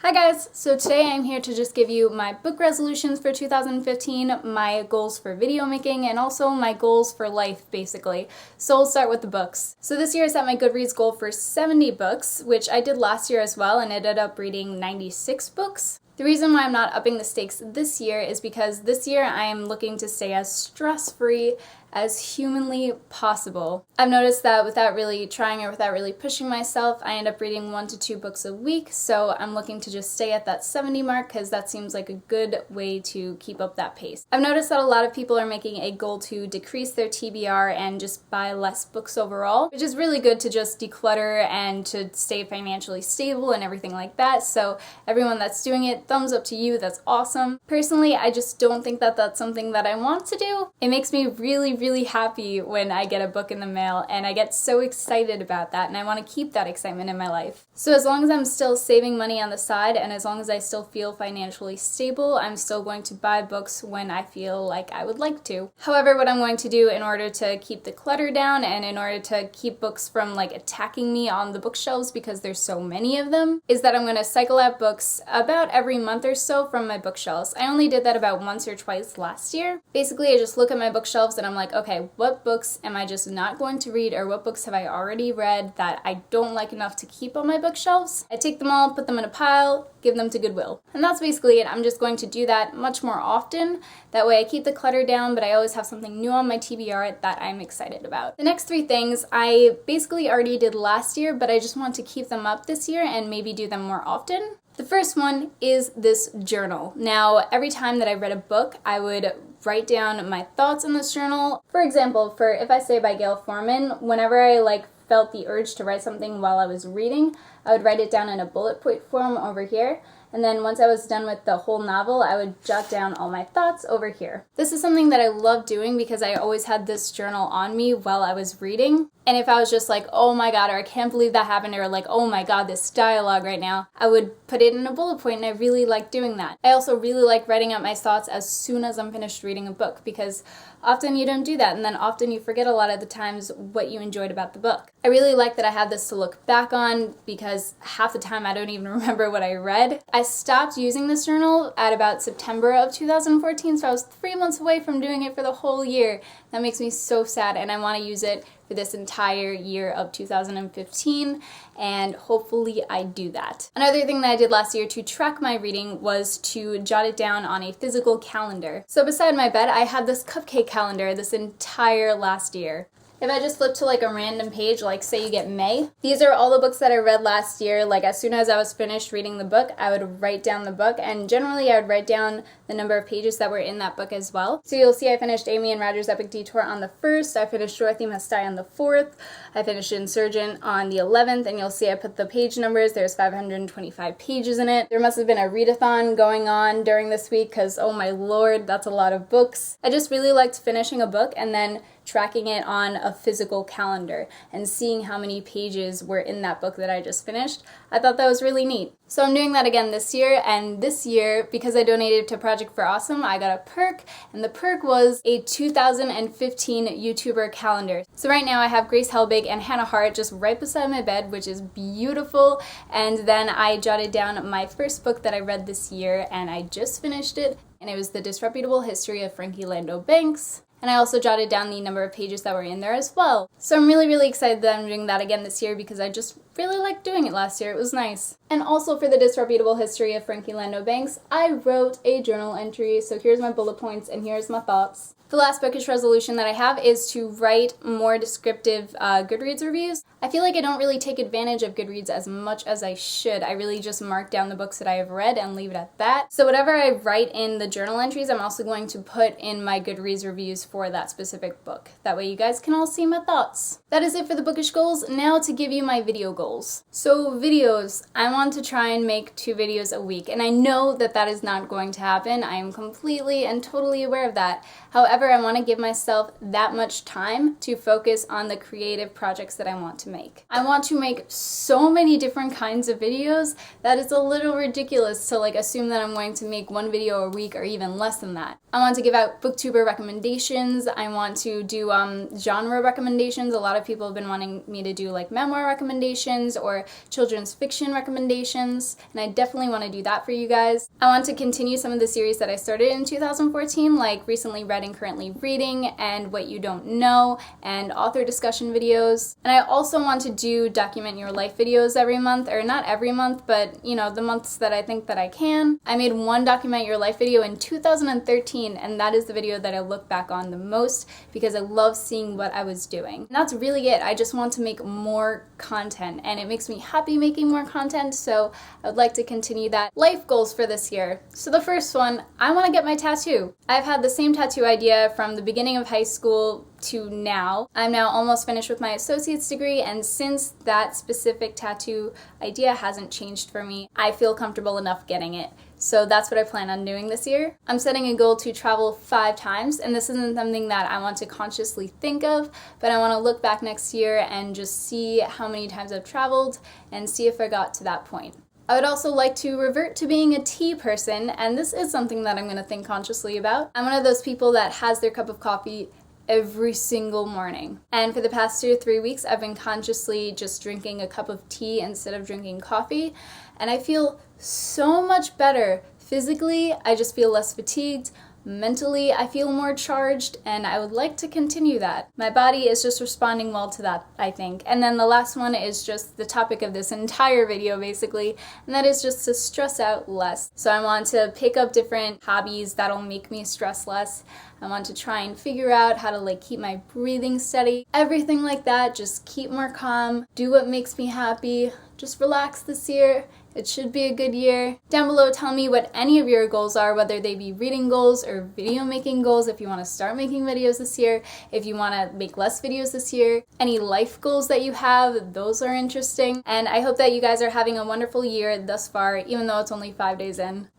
Hi guys! So today I'm here to just give you my book resolutions for 2015, my goals for video making, and also my goals for life, basically. So we'll start with the books. So this year I set my Goodreads goal for 70 books, which I did last year as well, and ended up reading 96 books. The reason why I'm not upping the stakes this year is because this year I am looking to stay as stress-free as humanly possible. I've noticed that without really trying or without really pushing myself, I end up reading 1 to 2 books a week, so I'm looking to just stay at that 70 mark because that seems like a good way to keep up that pace. I've noticed that a lot of people are making a goal to decrease their TBR and just buy less books overall, which is really good to just declutter and to stay financially stable and everything like that. So everyone that's doing it, thumbs up to you, that's awesome. Personally, I just don't think that that's something that I want to do. It makes me really happy when I get a book in the mail, and I get so excited about that, and I want to keep that excitement in my life. So as long as I'm still saving money on the side, and as long as I still feel financially stable, I'm still going to buy books when I feel like I would like to. However, what I'm going to do in order to keep the clutter down and in order to keep books from attacking me on the bookshelves because there's so many of them, is that I'm going to cycle out books about every month or so from my bookshelves. I only did that about once or twice last year. Basically, I just look at my bookshelves and I'm like, okay, what books am I just not going to read, or what books have I already read that I don't like enough to keep on my bookshelves? I take them all, put them in a pile, give them to Goodwill. And that's basically it. I'm just going to do that much more often. That way I keep the clutter down, but I always have something new on my TBR that I'm excited about. The next 3 things I basically already did last year, but I just want to keep them up this year and maybe do them more often. The first one is this journal. Now, every time that I read a book, I would write down my thoughts in this journal. For example, for If I Say by Gail Forman, whenever I felt the urge to write something while I was reading, I would write it down in a bullet point form over here. And then once I was done with the whole novel, I would jot down all my thoughts over here. This is something that I love doing because I always had this journal on me while I was reading. And if I was just like, oh my god, or I can't believe that happened, or like, oh my god, this dialogue right now, I would put it in a bullet point, and I really like doing that. I also really like writing out my thoughts as soon as I'm finished reading a book, because often you don't do that, and then often you forget a lot of the times what you enjoyed about the book. I really like that I have this to look back on, because half the time I don't even remember what I read. I stopped using this journal at about September of 2014, so I was 3 months away from doing it for the whole year. That makes me so sad, and I want to use it for this entire year of 2015, and hopefully I do that. Another thing that I did last year to track my reading was to jot it down on a physical calendar. So beside my bed, I had this cupcake calendar this entire last year. If I just flip to a random page, say you get May, these are all the books that I read last year. As soon as I was finished reading the book, I would write down the book, and generally I would write down the number of pages that were in that book as well. So you'll see I finished Amy and Roger's Epic Detour on the 1st, I finished Dorothy Must Die on the 4th, I finished Insurgent on the 11th, and you'll see I put the page numbers. There's 525 pages in it. There must have been a readathon going on during this week because, oh my lord, that's a lot of books. I just really liked finishing a book and then tracking it on a physical calendar and seeing how many pages were in that book that I just finished. I thought that was really neat. So I'm doing that again this year, and this year, because I donated to Project for Awesome, I got a perk, and the perk was a 2015 YouTuber calendar. So right now I have Grace Helbig and Hannah Hart just right beside my bed, which is beautiful, and then I jotted down my first book that I read this year, and I just finished it, and it was The Disreputable History of Frankie Lando Banks. And I also jotted down the number of pages that were in there as well. So I'm really excited that I'm doing that again this year because I just really liked doing it last year. It was nice. And also for The Disreputable History of Frankie Lando Banks, I wrote a journal entry. So here's my bullet points and here's my thoughts. The last bookish resolution that I have is to write more descriptive Goodreads reviews. I feel like I don't really take advantage of Goodreads as much as I should. I really just mark down the books that I have read and leave it at that. So whatever I write in the journal entries, I'm also going to put in my Goodreads reviews for that specific book. That way you guys can all see my thoughts. That is it for the bookish goals. Now to give you my video goals. So videos, I want to try and make 2 videos a week, and I know that that is not going to happen. I am completely and totally aware of that. However, However, I want to give myself that much time to focus on the creative projects that I want to make. I want to make so many different kinds of videos that it's a little ridiculous to assume that I'm going to make one video a week or even less than that. I want to give out booktuber recommendations. I want to do genre recommendations. A lot of people have been wanting me to do memoir recommendations or children's fiction recommendations, and I definitely want to do that for you guys. I want to continue some of the series that I started in 2014, like recently read and currently reading and what you don't know and author discussion videos. And I also want to do document your life videos every month, or not every month, but the months that I think that I can. I made one document your life video in 2013, and that is the video that I look back on the most because I love seeing what I was doing. And that's really it. I just want to make more content, and it makes me happy making more content, so I would like to continue that. Life goals for this year. So the first one, I want to get my tattoo. I've had the same tattoo idea from the beginning of high school to now. I'm now almost finished with my associate's degree, and since that specific tattoo idea hasn't changed for me, I feel comfortable enough getting it. So that's what I plan on doing this year. I'm setting a goal to travel 5 times, and this isn't something that I want to consciously think of, but I want to look back next year and just see how many times I've traveled and see if I got to that point. I would also like to revert to being a tea person, and this is something that I'm going to think consciously about. I'm one of those people that has their cup of coffee every single morning. And for the past 2 to 3 weeks, I've been consciously just drinking a cup of tea instead of drinking coffee, and I feel so much better. Physically, I just feel less fatigued. Mentally, I feel more charged, and I would like to continue that. My body is just responding well to that, I think. And then the last one is just the topic of this entire video, basically, and that is just to stress out less. So I want to pick up different hobbies that'll make me stress less. I want to try and figure out how to keep my breathing steady. Everything like that, just keep more calm, do what makes me happy, just relax this year. It should be a good year. Down below, tell me what any of your goals are, whether they be reading goals or video making goals, if you want to start making videos this year, if you want to make less videos this year, any life goals that you have, those are interesting. And I hope that you guys are having a wonderful year thus far, even though it's only 5 days in.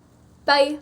Bye!